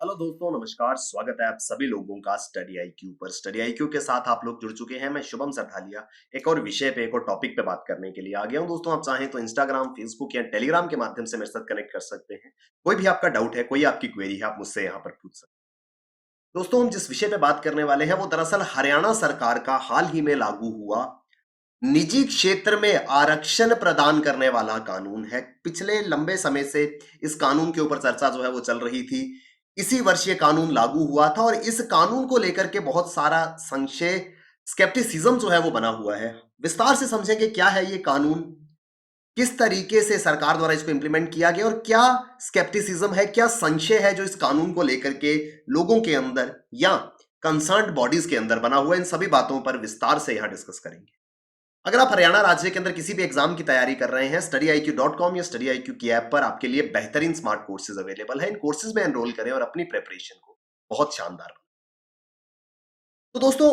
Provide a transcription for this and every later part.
Hello दोस्तों, नमस्कार। स्वागत है आप सभी लोगों का स्टडी आईक्यू पर। स्टडी आईक्यू के साथ आप लोग जुड़ चुके हैं। मैं शुभम सरथालिया एक और विषय पे, एक और टॉपिक पे बात करने के लिए आ गया हूं। दोस्तों, आप चाहें तो इंस्टाग्राम, फेसबुक या टेलीग्राम के माध्यम से मेरे साथ कनेक्ट कर सकते हैं। कोई भी आपका डाउट है, कोई आपकी क्वेरी है, आप मुझसे यहाँ पर पूछ सकते हैं। दोस्तों, हम जिस विषय पे बात करने वाले हैं वो दरअसल हरियाणा सरकार का हाल ही में लागू हुआ निजी क्षेत्र में आरक्षण प्रदान करने वाला कानून है। पिछले लंबे समय से इस कानून के ऊपर चर्चा जो है वो चल रही थी। इसी वर्ष ये कानून लागू हुआ था और इस कानून को लेकर के बहुत सारा संशय, स्केप्टिसिज्म जो है वो बना हुआ है। विस्तार से समझेंगे क्या है ये कानून, किस तरीके से सरकार द्वारा इसको इंप्लीमेंट किया गया और क्या स्केप्टिसिज्म है, क्या संशय है जो इस कानून को लेकर के लोगों के अंदर या कंसर्न्ड बॉडीज के अंदर बना हुआ है। इन सभी बातों पर विस्तार से यहां डिस्कस करेंगे। अगर आप हरियाणा राज्य के अंदर किसी भी एग्जाम की तैयारी कर रहे हैं, studyIQ.com या studyIQ की ऐप पर आपके लिए बेहतरीन स्मार्ट कोर्सेज अवेलेबल है। इन कोर्सेज में एनरोल करें और अपनी प्रिपरेशन को बहुत शानदार बनाएं। तो दोस्तों,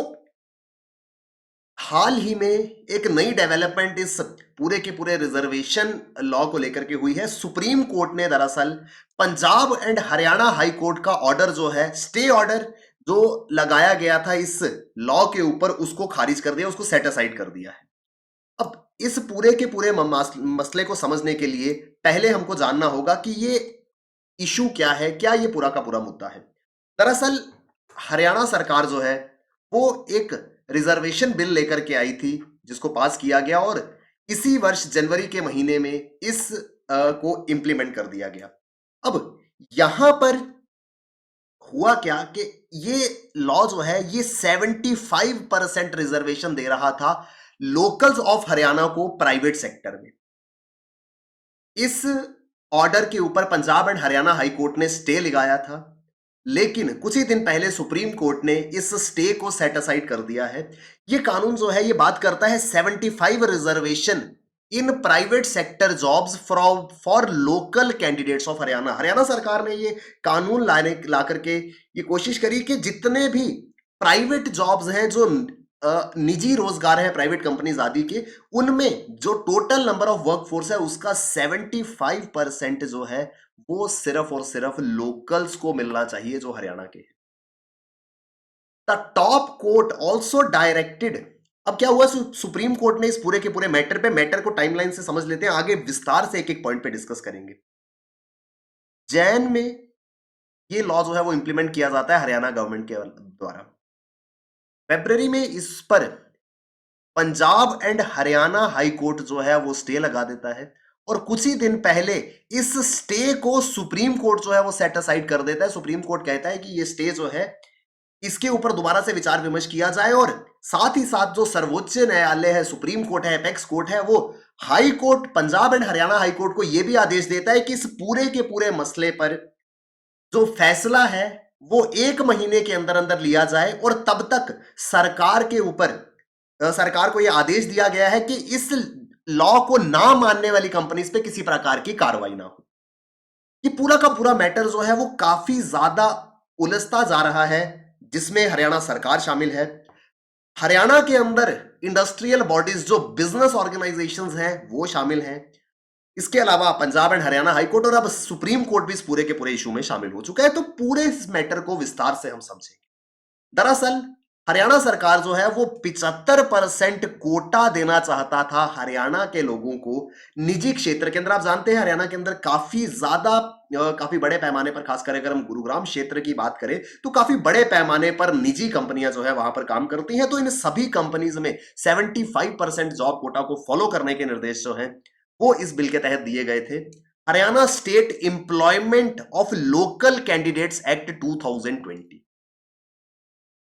हाल ही में एक नई डेवलपमेंट इस पूरे के पूरे रिजर्वेशन लॉ को लेकर के हुई है। सुप्रीम कोर्ट ने दरअसल Punjab and Haryana high court का ऑर्डर जो है, स्टे ऑर्डर जो लगाया गया था इस लॉ के ऊपर, उसको खारिज कर दिया, उसको सेट असाइड कर दिया है। अब इस पूरे के पूरे मसले को समझने के लिए पहले हमको जानना होगा कि ये इशू क्या है, क्या ये पूरा का पूरा मुद्दा है। दरअसल हरियाणा सरकार जो है वो एक रिजर्वेशन बिल लेकर के आई थी जिसको पास किया गया और इसी वर्ष जनवरी के महीने में इस को इंप्लीमेंट कर दिया गया। अब यहां पर हुआ क्या कि ये लॉ जो है ये 75% रिजर्वेशन दे रहा था लोकल्स ऑफ हरियाणा को प्राइवेट सेक्टर में। इस ऑर्डर के ऊपर Punjab and Haryana high court ने स्टे लगाया था, लेकिन कुछ ही दिन पहले सुप्रीम कोर्ट ने इस स्टे को सेट असाइड कर दिया है। ये कानून जो है ये बात करता है 75 reservation in private sector jobs for local candidates of Haryana. Haryana सरकार ने ये कानून ला करके ये कोशिश करी कि जितने भी प्राइवेट जॉब्स हैं, जो निजी रोजगार है, प्राइवेट कंपनीज आदि के, उनमें जो टोटल नंबर ऑफ वर्कफोर्स है उसका 75% जो है वो सिर्फ और सिर्फ लोकल्स को मिलना चाहिए जो हरियाणा के हैं। The top court also directed. अब क्या हुआ, सुप्रीम कोर्ट ने इस पूरे के पूरे मैटर को टाइमलाइन से समझ लेते हैं, आगे विस्तार से एक एक पॉइंट पे डिस्कस करेंगे। जैन में ये लॉ जो है वो इंप्लीमेंट किया जाता है हरियाणा गवर्नमेंट के द्वारा। फेब्रवरी में इस पर Punjab and Haryana high court जो है वो स्टे लगा देता है और कुछ ही दिन पहले इस स्टे को सुप्रीम कोर्ट जो है वो सेट असाइड कर देता है। सुप्रीम कोर्ट कहता है कि ये स्टे जो है इसके ऊपर दोबारा से विचार विमर्श किया जाए और साथ ही साथ जो सर्वोच्च न्यायालय है, सुप्रीम कोर्ट है, एपेक्स कोर्ट है, वो high court, Punjab and Haryana high court को यह भी आदेश देता है कि इस पूरे के पूरे मसले पर जो फैसला है वो 1 महीने के अंदर अंदर लिया जाए और तब तक सरकार के ऊपर, सरकार को यह आदेश दिया गया है कि इस लॉ को ना मानने वाली कंपनीज पे किसी प्रकार की कार्रवाई ना हो। ये पूरा का पूरा मैटर जो है वो काफी ज्यादा उलझता जा रहा है, जिसमें हरियाणा सरकार शामिल है। हरियाणा के अंदर इंडस्ट्रियल बॉडीज, जो बिजनेस ऑर्गेनाइजेशंस हैं, वो शामिल हैं। इसके अलावा Punjab and Haryana high court और अब सुप्रीम कोर्ट भी इस पूरे के पूरे इशू में शामिल हो चुका है। तो पूरे इस मैटर को विस्तार से हम समझेंगे। दरअसल हरियाणा सरकार जो है वो 75% कोटा देना चाहता था हरियाणा के लोगों को निजी क्षेत्र के अंदर। आप जानते हैं हरियाणा के अंदर काफी ज्यादा, काफी बड़े पैमाने पर, खासकर अगर हम गुरुग्राम क्षेत्र की बात करें तो काफी बड़े पैमाने पर निजी कंपनियां जो है वहां पर काम करती हैं। तो इन सभी कंपनीज में 75% जॉब कोटा को फॉलो करने के निर्देश जो हैं वो इस बिल के तहत दिए गए थे। Haryana state employment of local candidates act 2020,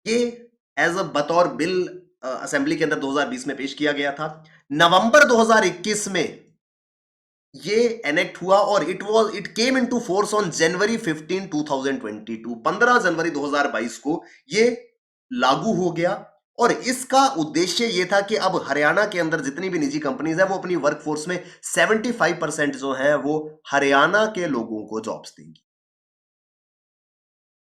ये एज अ बतौर बिल असेंबली के अंदर 2020 में पेश किया गया था। नवंबर 2021 में ये एनेक्ट हुआ और it came into force on January 15 2022। 15 जनवरी 2022 को ये लागू हो गया और इसका उद्देश्य ये था कि अब हरियाणा के अंदर जितनी भी निजी कंपनीज है वो अपनी वर्कफोर्स में 75% जो है वो हरियाणा के लोगों को जॉब्स देंगी।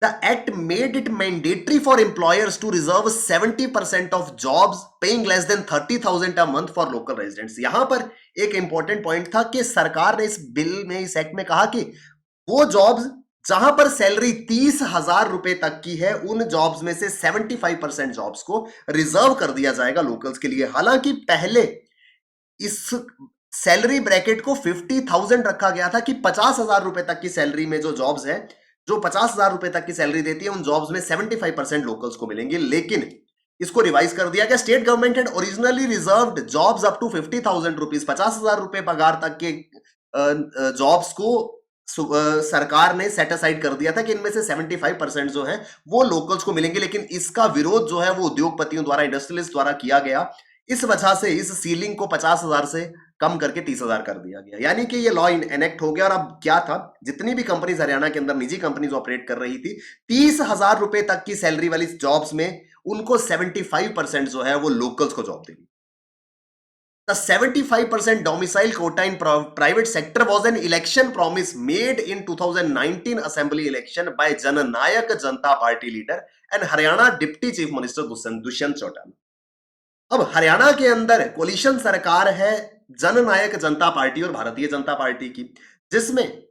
The act made it mandatory for employers to reserve 70% of jobs paying less than 30,000 a month for local residents। यहां पर एक इंपॉर्टेंट पॉइंट था कि सरकार ने इस बिल में, इस एक्ट में कहा कि वो जॉब्स जहां पर सैलरी 30,000 रुपए तक की है, उन जॉब्स में से 75% जॉब्स को रिजर्व कर दिया जाएगा लोकल्स के लिए। हालांकि पहले इस सैलरी ब्रैकेट को 50,000 रखा गया था कि 50,000 रुपए तक की सैलरी में जो जॉब्स है, जो 50,000 रुपए तक की सैलरी देती है, उन जॉब्स में 75% लोकल्स को मिलेंगे। लेकिन इसको रिवाइज कर दिया गया। State government had originally reserved jobs up to 50,000 rupees, 50,000 रुपए पगार तक के जॉब्स को सरकार ने सेट असाइड कर दिया था कि इनमें से 75% जो है वो लोकल्स को मिलेंगे। लेकिन इसका विरोध जो है वो उद्योगपतियों द्वारा, इंडस्ट्रियलिस्ट द्वारा किया गया। इस वजह से इस सीलिंग को 50,000 से कम करके 30,000 कर दिया गया। यानी कि ये लॉ एनेक्ट हो गया। और अब क्या था, जितनी भी कंपनीज हरियाणा के अंदर निजी कंपनीज ऑपरेट कर रही थी, 30,000 रुपए तक की सैलरी वाली जॉब्स में उनको 75% जो है वो लोकल्स को जॉब देगी। The 75% domicile quota in private sector was an election promise made in 2019 assembly election by Jananayak Janata Party leader and Haryana Deputy Chief Minister Dushyant Chauटाला। अब हरियाणा के अंदर कोलिशन सरकार है जननायक जनता पार्टी और भारतीय जनता पार्टी की, जिसमें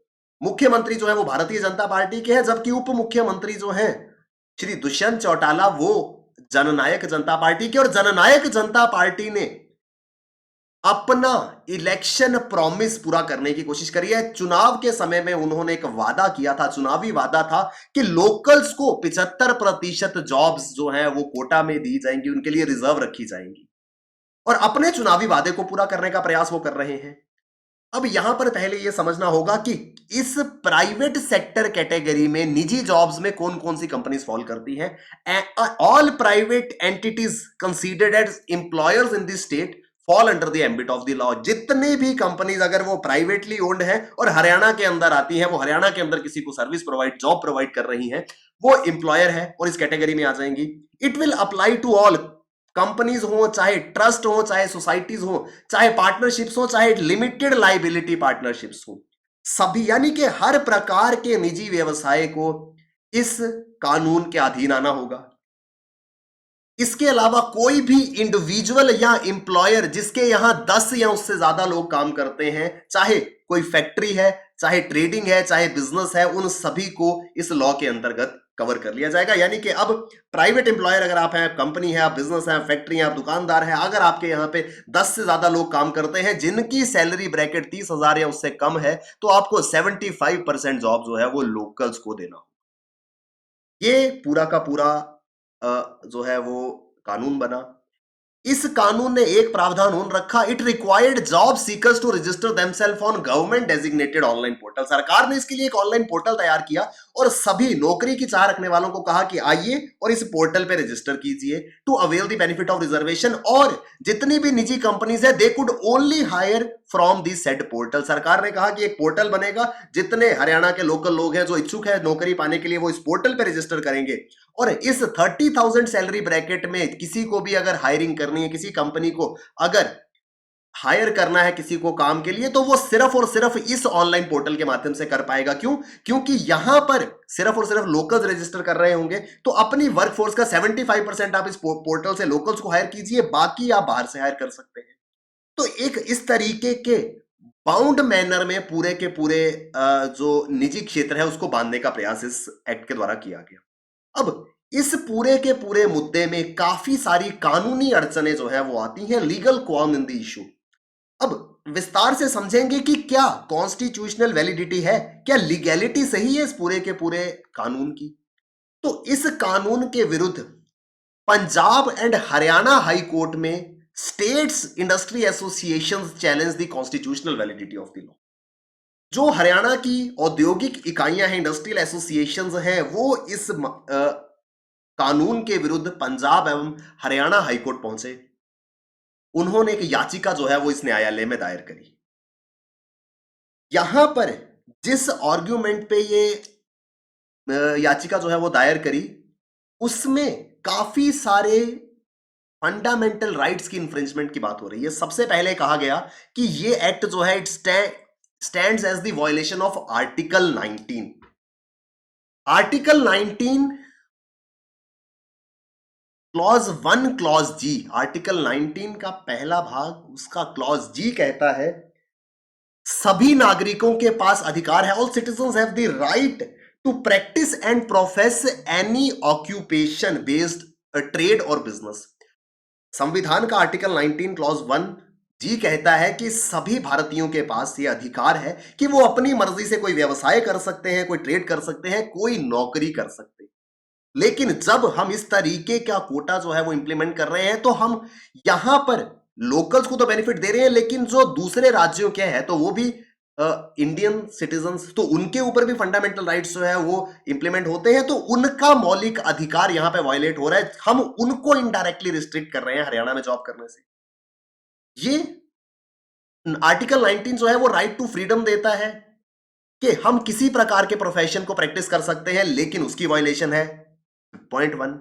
मुख्यमंत्री जो है वो भारतीय जनता पार्टी के हैं, जबकि उप मुख्यमंत्री जो हैं श्री दुष्यंत चौटाला वो जननायक जनता पार्टी के। और जननायक जनता पार्टी ने अपना इलेक्शन प्रॉमिस पूरा करने की कोशिश करी है। चुनाव के समय में उन्होंने एक वादा किया था, चुनावी वादा था कि लोकल्स को 75% जॉब्स जो है वो कोटा में दी जाएंगी, उनके लिए रिजर्व रखी जाएंगी। और अपने चुनावी वादे को पूरा करने का प्रयास वो कर रहे हैं। अब यहां पर पहले यह समझना होगा कि इस प्राइवेट सेक्टर कैटेगरी में निजी जॉब्स में कौन कौन सी कंपनीज फॉल करती हैं। All private entities considered as employers in this state fall under the ambit of the law. जितनी भी कंपनीज अगर वो प्राइवेटली ओन्ड है और हरियाणा के अंदर आती है, वो हरियाणा के अंदर किसी को सर्विस प्रोवाइड, जॉब प्रोवाइड कर रही है, वो एम्प्लॉयर है और इस कैटेगरी में आ जाएंगी। It will apply to all companies हो, चाहे ट्रस्ट हो, चाहे सोसाइटीज हो, चाहे पार्टनरशिप्स हो, चाहे लिमिटेड लाइबिलिटी पार्टनरशिप्स हो, सभी, यानी कि हर प्रकार के निजी व्यवसाय को इस कानून के अधीन आना होगा। इसके अलावा कोई भी इंडिविजुअल या एम्प्लॉयर जिसके यहां 10 या उससे ज्यादा लोग काम करते हैं, चाहे कोई फैक्ट्री है, चाहे ट्रेडिंग है, चाहे बिजनेस है, उन सभी को इस लॉ के अंतर्गत कवर कर लिया जाएगा। यानी कि अब प्राइवेट एम्प्लॉयर अगर आप हैं, कंपनी है, आप बिजनेस है, फैक्ट्री है, आप दुकानदार है, अगर आपके यहां पे 10 से ज्यादा लोग काम करते हैं जिनकी सैलरी ब्रैकेट 30,000 या उससे कम है, तो आपको 75% जॉब जो है वो लोकल्स को देना। ये पूरा का पूरा जो है वो कानून बना। इस कानून ने एक प्रावधान उन रखा, it required job seekers to register themself on government designated online portal. सरकार ने इसके लिए एक ऑनलाइन पोर्टल तैयार किया और सभी नौकरी की चाह रखने वालों को कहा कि आइए और इस पोर्टल पे रजिस्टर कीजिए to avail the benefit of reservation. और जितनी भी निजी कंपनीज है, they could only hire from this said portal. सरकार ने कहा कि एक पोर्टल बनेगा, जितने हरियाणा के लोकल लोग हैं जो इच्छुक है नौकरी पाने के लिए, वो इस पोर्टल पे रजिस्टर करेंगे। और इस 30,000 सैलरी ब्रैकेट में किसी को भी अगर हायरिंग करनी है, किसी कंपनी को अगर हायर करना है किसी को काम के लिए, तो वो सिर्फ और सिर्फ इस ऑनलाइन पोर्टल के माध्यम से कर पाएगा। क्यों? क्योंकि यहां पर सिर्फ और सिर्फ लोकल्स रजिस्टर कर रहे होंगे, तो अपनी वर्कफोर्स का 75% आप इस पोर्टल से लोकल्स को हायर कीजिए, बाकी आप बाहर से हायर कर सकते हैं। तो एक इस तरीके के बाउंड मैनर में पूरे के पूरे जो निजी क्षेत्र है उसको बांधने का प्रयास इस एक्ट के द्वारा किया गया। अब इस पूरे के पूरे मुद्दे में काफी सारी कानूनी अड़चने जो है वो आती हैं, लीगल क्वाम इन द इशू। अब विस्तार से समझेंगे कि क्या कॉन्स्टिट्यूशनल वैलिडिटी है, क्या लीगैलिटी सही है इस पूरे के पूरे कानून की। तो इस कानून के विरुद्ध Punjab and Haryana high court में states industry association challenge the constitutional validity of the law. जो हरियाणा की औद्योगिक इकाइयां हैं, इंडस्ट्रियल एसोसिएशंस हैं, वो इस कानून के विरुद्ध पंजाब एवं हरियाणा हाईकोर्ट पहुंचे। उन्होंने एक याचिका जो है वो इस न्यायालय में दायर करी। यहां पर जिस आर्ग्यूमेंट पे ये याचिका जो है वो दायर करी, उसमें काफी सारे फंडामेंटल राइट्स की इंफ्रिंजमेंट की बात हो रही है। सबसे पहले कहा गया कि ये एक्ट जो है it stands as the violation of article 19। Article 19 clause 1 clause G, article 19 का पहला भाग उसका क्लॉज जी कहता है सभी नागरिकों के पास अधिकार है, all citizens have the right to practise and profess any occupation based trade और बिजनेस। संविधान का आर्टिकल 19 क्लॉज 1 जी कहता है कि सभी भारतीयों के पास ये अधिकार है कि वो अपनी मर्जी से कोई व्यवसाय कर सकते हैं, कोई ट्रेड कर सकते हैं, कोई नौकरी कर सकते हैं। लेकिन जब हम इस तरीके का कोटा जो है वो इंप्लीमेंट कर रहे हैं तो हम यहां पर लोकल्स को तो बेनिफिट दे रहे हैं, लेकिन जो दूसरे राज्यों के हैं तो वो भी इंडियन सिटीजन्स, तो उनके ऊपर भी फंडामेंटल राइट्स जो है वो इंप्लीमेंट होते हैं, तो उनका मौलिक अधिकार यहां पे वायलेट हो रहा है। हम उनको इनडायरेक्टली रिस्ट्रिक्ट कर रहे हैं हरियाणा में जॉब करने से। ये आर्टिकल 19 जो है वो राइट टू फ्रीडम देता है कि हम किसी प्रकार के प्रोफेशन को प्रैक्टिस कर सकते हैं, लेकिन उसकी वायलेशन है पॉइंट 1।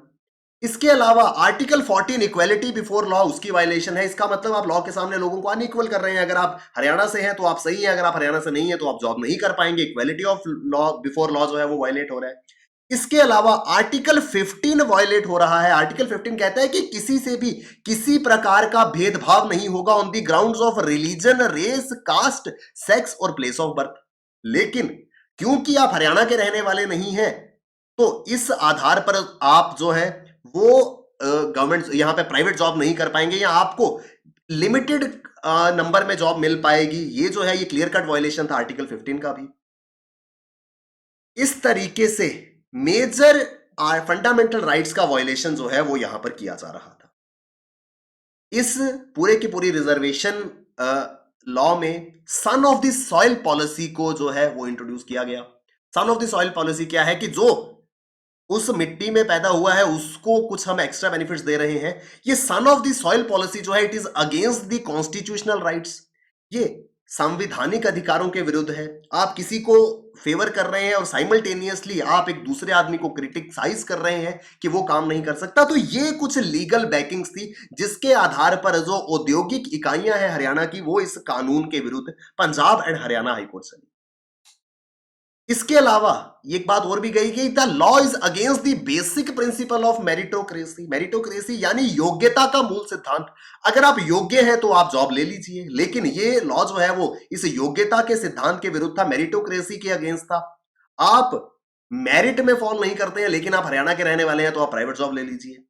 इसके अलावा आर्टिकल 14 इक्वालिटी बिफोर लॉ, उसकी वायलेशन है। इसका मतलब आप लॉ के सामने लोगों को अनइक्वल कर रहे हैं। अगर आप हरियाणा से हैं तो आप सही हैं, अगर आप हरियाणा से नहीं है तो आप जॉब नहीं कर पाएंगे। Equality of law before law जो है वो वायलेट हो रहा है। इसके अलावा आर्टिकल 15 वायलेट हो रहा है। आर्टिकल 15 कहता है कि किसी से भी किसी प्रकार का भेदभाव नहीं होगा on the grounds of religion, race, caste, sex और प्लेस ऑफ बर्थ। लेकिन क्योंकि आप हरियाणा के रहने वाले नहीं हैं तो इस आधार पर आप जो है वो गवर्नमेंट यहां पे प्राइवेट जॉब नहीं कर पाएंगे, या आपको लिमिटेड नंबर में जॉब मिल पाएगी। ये जो है ये क्लियर कट वायलेशन था आर्टिकल 15 का भी। इस तरीके से मेजर फंडामेंटल राइट्स का वायलेशन जो है वो यहां पर किया जा रहा था। इस पूरे की पूरी रिजर्वेशन लॉ में son of the soil policy को जो है वो इंट्रोड्यूस किया गया। Son of the soil policy क्या है कि जो उस मिट्टी में पैदा हुआ है उसको कुछ हम एक्स्ट्रा बेनिफिट्स दे रहे हैं। ये son of the soil policy जो है it is against the constitutional rights. ये संवैधानिक अधिकारों के विरुद्ध है। आप किसी को फेवर कर रहे हैं और साइमल्टेनियसली आप एक दूसरे आदमी को क्रिटिसाइज कर रहे हैं कि वो काम नहीं कर सकता। तो ये कुछ लीगल बैकिंग्स थी जिसके आधार पर जो औद्योगिक इकाइयां हैं हरियाणा की वो इस कानून के विरुद्ध पंजाब एंड हरियाणा हाईकोर्ट से। इसके अलावा एक बात और भी गई कि the law is against the basic principle of meritocracy. Meritocracy यानी योग्यता का मूल सिद्धांत। अगर आप योग्य हैं तो आप जॉब ले लीजिए, लेकिन ये लॉ जो है वो इस योग्यता के सिद्धांत के विरुद्ध था, मेरिटोक्रेसी के अगेंस्ट था। आप मेरिट में फॉल नहीं करते हैं लेकिन आप हरियाणा के रहने वाले हैं तो आप प्राइवेट जॉब ले लीजिए।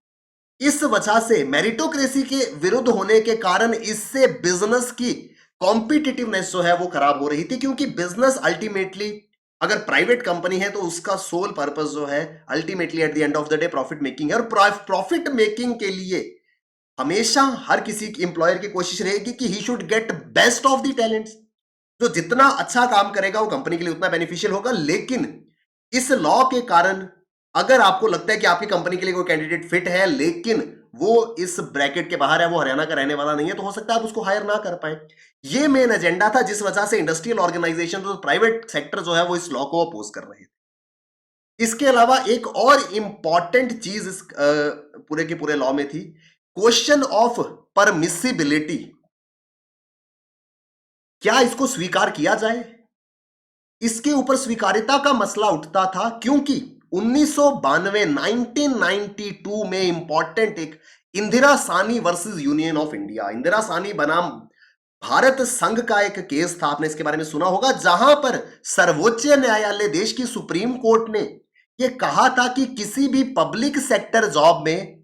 इस वजह से मेरिटोक्रेसी के विरुद्ध होने के कारण इससे बिजनेस की कॉम्पिटिटिवनेस जो है वो खराब हो रही थी, क्योंकि बिजनेस अल्टीमेटली अगर प्राइवेट कंपनी है तो उसका सोल पर्पस जो है ultimately at the end of the day profit making है। और प्रॉफिट मेकिंग के लिए हमेशा हर किसी एम्प्लॉयर की कोशिश रहेगी कि he should get best of the talents. जो जितना अच्छा काम करेगा वो कंपनी के लिए उतना बेनिफिशियल होगा। लेकिन इस लॉ के कारण अगर आपको लगता है कि आपकी कंपनी के लिए कोई कैंडिडेट फिट है लेकिन वो इस ब्रैकेट के बाहर है, वो हरियाणा का रहने वाला नहीं है, तो हो सकता है आप उसको हायर ना कर पाए। ये मेन एजेंडा था जिस वजह से इंडस्ट्रियल ऑर्गेनाइजेशन तो प्राइवेट सेक्टर जो है वो इस लॉ को अपोज कर रहे थे। इसके अलावा एक और इंपॉर्टेंट चीज इस पूरे के पूरे लॉ में थी, क्वेश्चन ऑफ परमिसिबिलिटी। क्या इसको स्वीकार किया जाए? इसके ऊपर स्वीकार्यता का मसला उठता था क्योंकि 1992 में इंपॉर्टेंट एक Indira Sawhney versus Union of India, Indira सानी बनाम भारत संघ का एक केस था, आपने इसके बारे में सुना होगा, जहां पर सर्वोच्च न्यायालय देश की सुप्रीम कोर्ट ने यह कहा था कि किसी भी पब्लिक सेक्टर जॉब में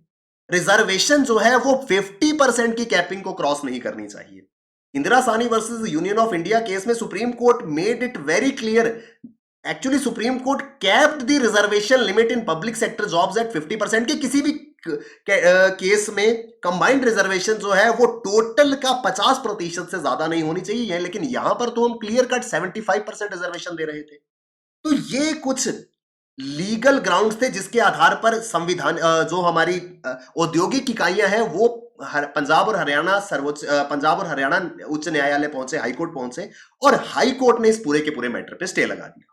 रिजर्वेशन जो है वो 50% की कैपिंग को क्रॉस नहीं करनी चाहिए। Indira Sawhney versus Union of India case में Supreme Court made it very clear, actually Supreme Court capped the reservation limit in public sector jobs at 50%। की किसी भी केस में कंबाइंड रिजर्वेशन जो है वो टोटल का 50% से ज्यादा नहीं होनी चाहिए, लेकिन यहां पर तो हम क्लियर कट 75% रिजर्वेशन दे रहे थे। तो ये कुछ लीगल ग्राउंड्स थे जिसके आधार पर संविधान जो हमारी औद्योगिक इकाइयां हैं वो पंजाब और हरियाणा पंजाब और हरियाणा उच्च न्यायालय पहुंचे, हाईकोर्ट पहुंचे, और हाईकोर्ट ने इस पूरे के पूरे मैटर पे स्टे लगा दिया।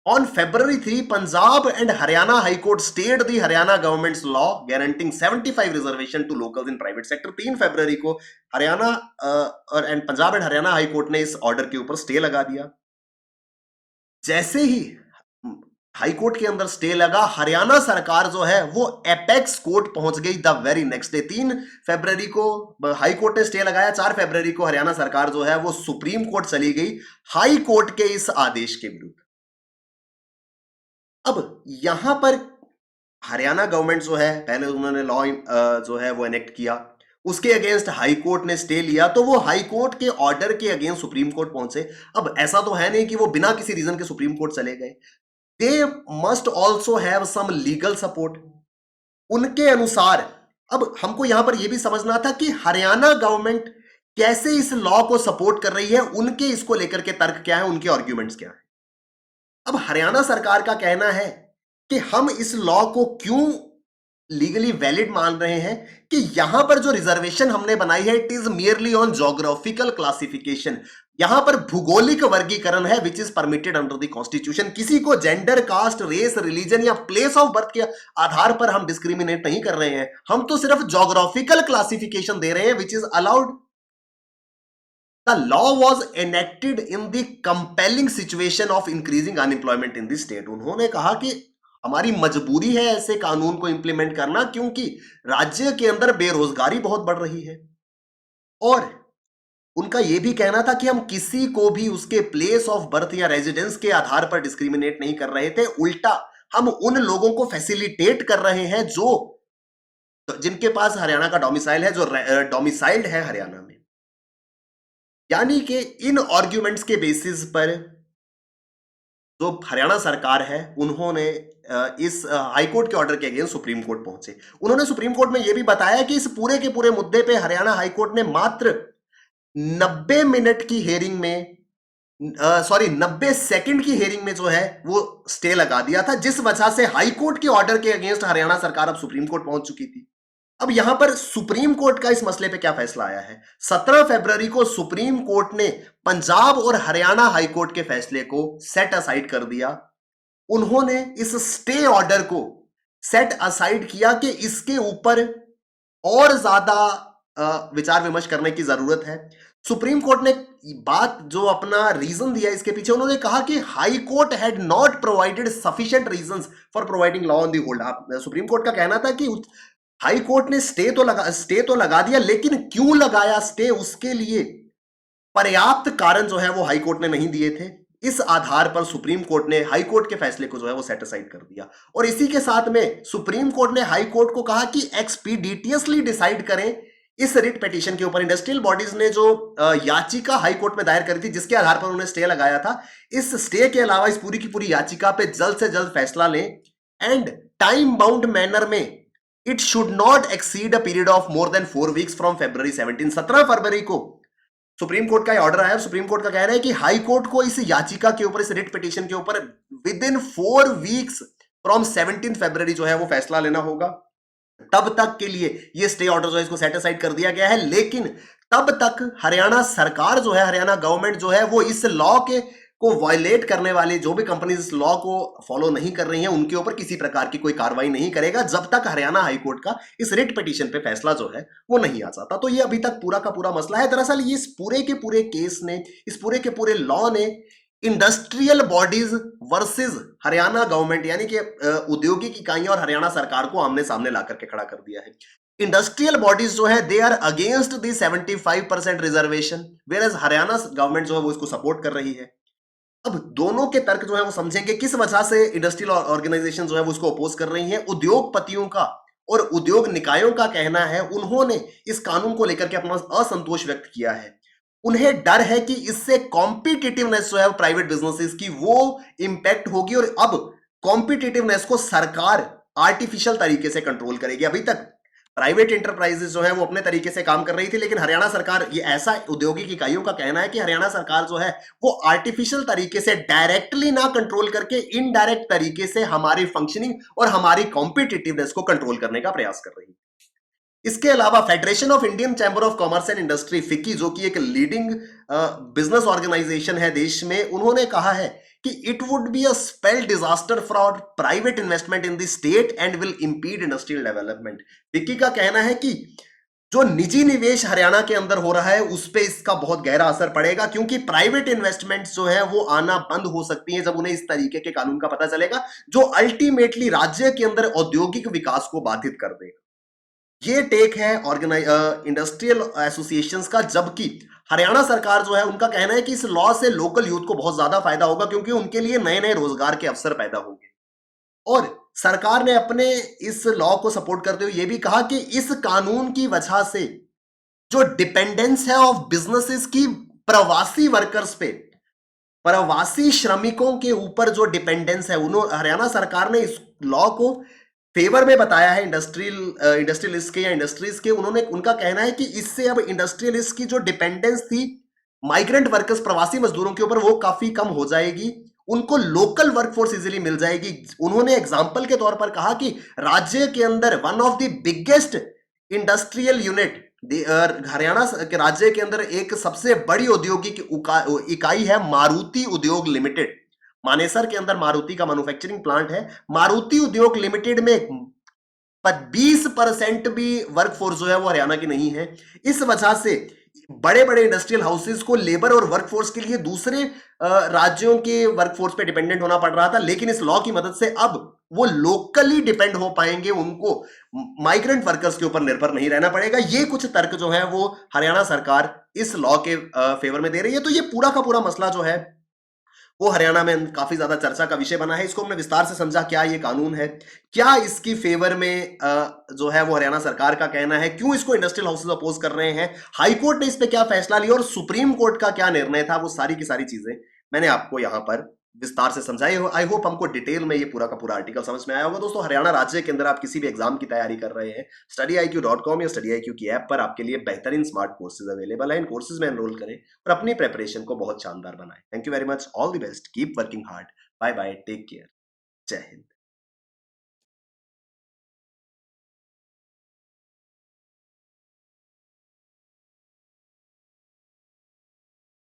On February 3, Punjab and Haryana High Court stayed the Haryana government's law guaranteeing 75 reservation to locals in private sector। 3 फरवरी को हरियाणा और Punjab and Haryana high court ने इस ऑर्डर के ऊपर स्टे लगा दिया। जैसे ही हाई कोर्ट के अंदर स्टे लगा, हरियाणा सरकार जो है वो एपेक्स कोर्ट पहुंच गई द वेरी नेक्स्ट डे। 3 फरवरी को हाई कोर्ट ने स्टे लगाया, 4 फरवरी को हरियाणा सरकार जो है वो सुप्रीम कोर्ट चली गई हाई कोर्ट के इस आदेश के विरुद्ध। अब यहां पर हरियाणा गवर्नमेंट जो है, पहले उन्होंने लॉ जो है वो एनेक्ट किया, उसके अगेंस्ट हाई कोर्ट ने स्टे लिया, तो वो हाई कोर्ट के ऑर्डर के अगेंस्ट सुप्रीम कोर्ट पहुंचे। अब ऐसा तो है नहीं कि वो बिना किसी रीजन के सुप्रीम कोर्ट चले गए, they must also have some legal support. उनके अनुसार अब हमको यहां पर यह भी समझना था कि हरियाणा गवर्नमेंट कैसे इस लॉ को सपोर्ट कर रही है, उनके इसको लेकर के तर्क क्या है, उनके आर्ग्यूमेंट्स क्या है। अब हरियाणा सरकार का कहना है कि हम इस लॉ को क्यों लीगली वैलिड मान रहे हैं कि यहां पर जो रिजर्वेशन हमने बनाई है, it is merely on geographical classification. यहां पर भूगोलिक वर्गीकरण है which is permitted under the constitution. किसी को जेंडर, कास्ट, रेस, रिलीजन या प्लेस ऑफ बर्थ के आधार पर हम डिस्क्रिमिनेट नहीं कर रहे हैं, हम तो सिर्फ जोग्राफिकल क्लासिफिकेशन दे रहे हैं which is allowed. The law was enacted in the compelling situation of increasing unemployment in the state। उन्होंने कहा कि हमारी मजबूरी है ऐसे कानून को इंप्लीमेंट करना क्योंकि राज्य के अंदर बेरोजगारी बहुत बढ़ रही है। और उनका यह भी कहना था कि हम किसी को भी उसके प्लेस ऑफ बर्थ या रेजिडेंस के आधार पर डिस्क्रिमिनेट नहीं कर रहे थे, उल्टा हम उन लोगों को फैसिलिटेट कर रहे हैं जो जिनके पास हरियाणा का डोमिसाइल है, जो डोमिसाइल्ड है हरियाणा में। यानी कि इन आर्ग्यूमेंट्स के बेसिस पर जो हरियाणा सरकार है, उन्होंने इस हाईकोर्ट के ऑर्डर के अगेंस्ट सुप्रीम कोर्ट पहुंचे। उन्होंने सुप्रीम कोर्ट में यह भी बताया कि इस पूरे के पूरे मुद्दे पे हरियाणा हाईकोर्ट ने मात्र 90 मिनट की हियरिंग में, सॉरी 90 सेकंड की हियरिंग में जो है वो स्टे लगा दिया था, जिस वजह से हाईकोर्ट के ऑर्डर के अगेंस्ट हरियाणा सरकार अब सुप्रीम कोर्ट पहुंच चुकी थी। अब यहां पर सुप्रीम कोर्ट का इस मसले पे क्या फैसला आया है? 17 फरवरी को सुप्रीम कोर्ट ने पंजाब और हरियाणा हाईकोर्ट के फैसले को सेट असाइड कर दिया। उन्होंने इस स्टे ऑर्डर को सेट असाइड किया कि इसके ऊपर और ज्यादा विचार विमर्श करने की जरूरत है। सुप्रीम कोर्ट ने बात जो अपना रीजन दिया इसके पीछे, उन्होंने कहा कि high court had not provided sufficient reasons for providing law on the hold. Supreme court का कहना था कि हाई कोर्ट ने स्टे तो लगा दिया, लेकिन क्यों लगाया स्टे, उसके लिए पर्याप्त कारण जो है वो हाई कोर्ट ने नहीं दिए थे। इस आधार पर सुप्रीम कोर्ट ने हाई कोर्ट के फैसले को जो है वो सेट असाइड कर दिया। और इसी के साथ में सुप्रीम कोर्ट ने हाई कोर्ट को कहा कि एक्सपीडिटियसली डिसाइड करें इस रिट पिटीशन के ऊपर। इंडस्ट्रियल बॉडीज ने जो याचिका हाई कोर्ट में दायर करी थी, जिसके आधार पर उन्होंने स्टे लगाया था, इस स्टे के अलावा इस पूरी की पूरी याचिका पे जल्द से जल्द फैसला लें एंड टाइम बाउंड मैनर में it should not exceed a period of more than 4 weeks from February 17। 17 फरवरी को सुप्रीम कोर्ट का ऑर्डर आया। सुप्रीम कोर्ट का कह रहा है कि हाई कोर्ट को इस याचिका के ऊपर, इस रिट पिटीशन के ऊपर विद इन 4 वीक्स फ्रॉम 17 फरवरी जो है वो फैसला लेना होगा। तब तक के लिए ये स्टे ऑर्डर जो है इसको सेट असाइड कर दिया गया है, लेकिन तब तक हरियाणा सरकार जो है, हरियाणा गवर्नमेंट जो है, वो इस लॉ के को वायलेट करने वाले जो भी कंपनीज इस लॉ को फॉलो नहीं कर रही हैं, उनके ऊपर किसी प्रकार की कोई कार्रवाई नहीं करेगा जब तक हरियाणा हाईकोर्ट का इस रिट पिटीशन पे फैसला जो है वो नहीं आ जाता। तो ये अभी तक पूरा का पूरा मसला है। दरअसल ये इस पूरे के पूरे केस ने, इस पूरे के पूरे लॉ ने industrial bodies versus Haryana government, यानी कि औद्योगिक इकाइयां और हरियाणा सरकार को आमने सामने ला करके खड़ा कर दिया है। इंडस्ट्रियल बॉडीज जो है they are against the 75% reservation, where as Haryana government जो है वो इसको सपोर्ट कर रही है। अब दोनों के तर्क जो है वो समझेंगे किस वजह से इंडस्ट्रियल ऑर्गेनाइजेशन जो है वो इसको अपोज कर रही हैं। उद्योगपतियों का और उद्योग निकायों का कहना है, उन्होंने इस कानून को लेकर के अपना असंतोष व्यक्त किया है। उन्हें डर है कि इससे कॉम्पिटिटिवनेस जो है प्राइवेट बिजनेसेस की वो इंपैक्ट होगी, और अब कॉम्पिटिटिवनेस को सरकार आर्टिफिशियल तरीके से कंट्रोल करेगी। अभी तक प्राइवेट एंटरप्राइजेस जो है वो अपने तरीके से काम कर रही थी, लेकिन हरियाणा सरकार, ये ऐसा औद्योगिक इकाइयों का कहना है कि हरियाणा सरकार जो है वो आर्टिफिशियल तरीके से डायरेक्टली ना कंट्रोल करके इनडायरेक्ट तरीके से हमारी फंक्शनिंग और हमारी कॉम्पिटिटिवनेस को कंट्रोल करने का प्रयास कर रही है। इसके अलावा federation of Indian chamber of commerce and industry FICCI, जो कि एक लीडिंग बिजनेस ऑर्गेनाइजेशन है देश में, उन्होंने कहा है कि it would be a spell disaster for private investment in the state and will impede industrial development. FICCI का कहना है कि जो निजी निवेश हरियाणा के अंदर हो रहा है उस पे इसका बहुत गहरा असर पड़ेगा, क्योंकि प्राइवेट इन्वेस्टमेंट्स जो है वो आना बंद हो सकती है जब उन्हें इस तरीके के कानून का पता चलेगा, जो अल्टीमेटली राज्य के अंदर औद्योगिक विकास को बाधित कर देगा। ये टेक है इंडस्ट्रियल एसोसिएशंस का, जबकि हरियाणा सरकार जो है उनका कहना है कि इस लॉ से लोकल यूथ को बहुत ज्यादा फायदा होगा, क्योंकि उनके लिए नए नए रोजगार के अवसर पैदा होंगे। और सरकार ने अपने इस लॉ को सपोर्ट करते हुए यह भी कहा कि इस कानून की वजह से जो डिपेंडेंस है ऑफ बिजनेसेस की प्रवासी वर्कर्स पे, प्रवासी श्रमिकों के ऊपर जो डिपेंडेंस है, उन्होंने हरियाणा सरकार ने इस लॉ को फेवर में बताया है इंडस्ट्रियलिस्ट के या इंडस्ट्रीज के। उन्होंने, उनका कहना है कि इससे अब इंडस्ट्रियलिस्ट की जो डिपेंडेंस थी माइग्रेंट वर्कर्स, प्रवासी मजदूरों के ऊपर, वो काफी कम हो जाएगी, उनको लोकल वर्कफोर्स इजीली मिल जाएगी। उन्होंने एग्जांपल के तौर पर कहा कि राज्य के अंदर one of the biggest industrial unit, Haryana के राज्य के अंदर एक सबसे बड़ी औद्योगिक इकाई है मारुति उद्योग लिमिटेड। मानेसर के अंदर मारुति का मैन्युफैक्चरिंग प्लांट है। मारुति उद्योग लिमिटेड में 20% भी वर्कफोर्स जो है वो हरियाणा की नहीं है। इस वजह से बड़े बड़े इंडस्ट्रियल हाउसेस को लेबर और वर्कफोर्स के लिए दूसरे राज्यों के वर्कफोर्स पे डिपेंडेंट होना पड़ रहा था, लेकिन इस लॉ की मदद से अब वो लोकली डिपेंड हो पाएंगे, उनको माइग्रेंट वर्कर्स के ऊपर निर्भर नहीं रहना पड़ेगा। ये कुछ तर्क जो है वो हरियाणा सरकार इस लॉ के फेवर में दे रही है। तो ये पूरा का पूरा मसला जो है वो हरियाणा में काफी ज्यादा चर्चा का विषय बना है। इसको हमने विस्तार से समझा, क्या ये कानून है, क्या इसकी फेवर में जो है वो हरियाणा सरकार का कहना है, क्यों इसको इंडस्ट्रियल हाउसेस अपोज कर रहे हैं, हाईकोर्ट ने इस पे क्या फैसला लिया और सुप्रीम कोर्ट का क्या निर्णय था, वो सारी की सारी चीजें मैंने आपको यहां पर विस्तार से समझाई हो। आई होप हमको डिटेल में ये पूरा का पूरा आर्टिकल समझ में आया होगा। दोस्तों, हरियाणा राज्य के अंदर आप किसी भी एग्जाम की तैयारी कर रहे हैं, studyIQ.com या studyIQ की ऐप पर आपके लिए बेहतरीन स्मार्ट कोर्सेज अवेलेबल है। इन कोर्सेज में एनरोल करें और अपनी प्रेपरेशन को बहुत शानदार बनाएं। Thank you very much, all the best, keep working hard, bye bye, take care, Jai Hind.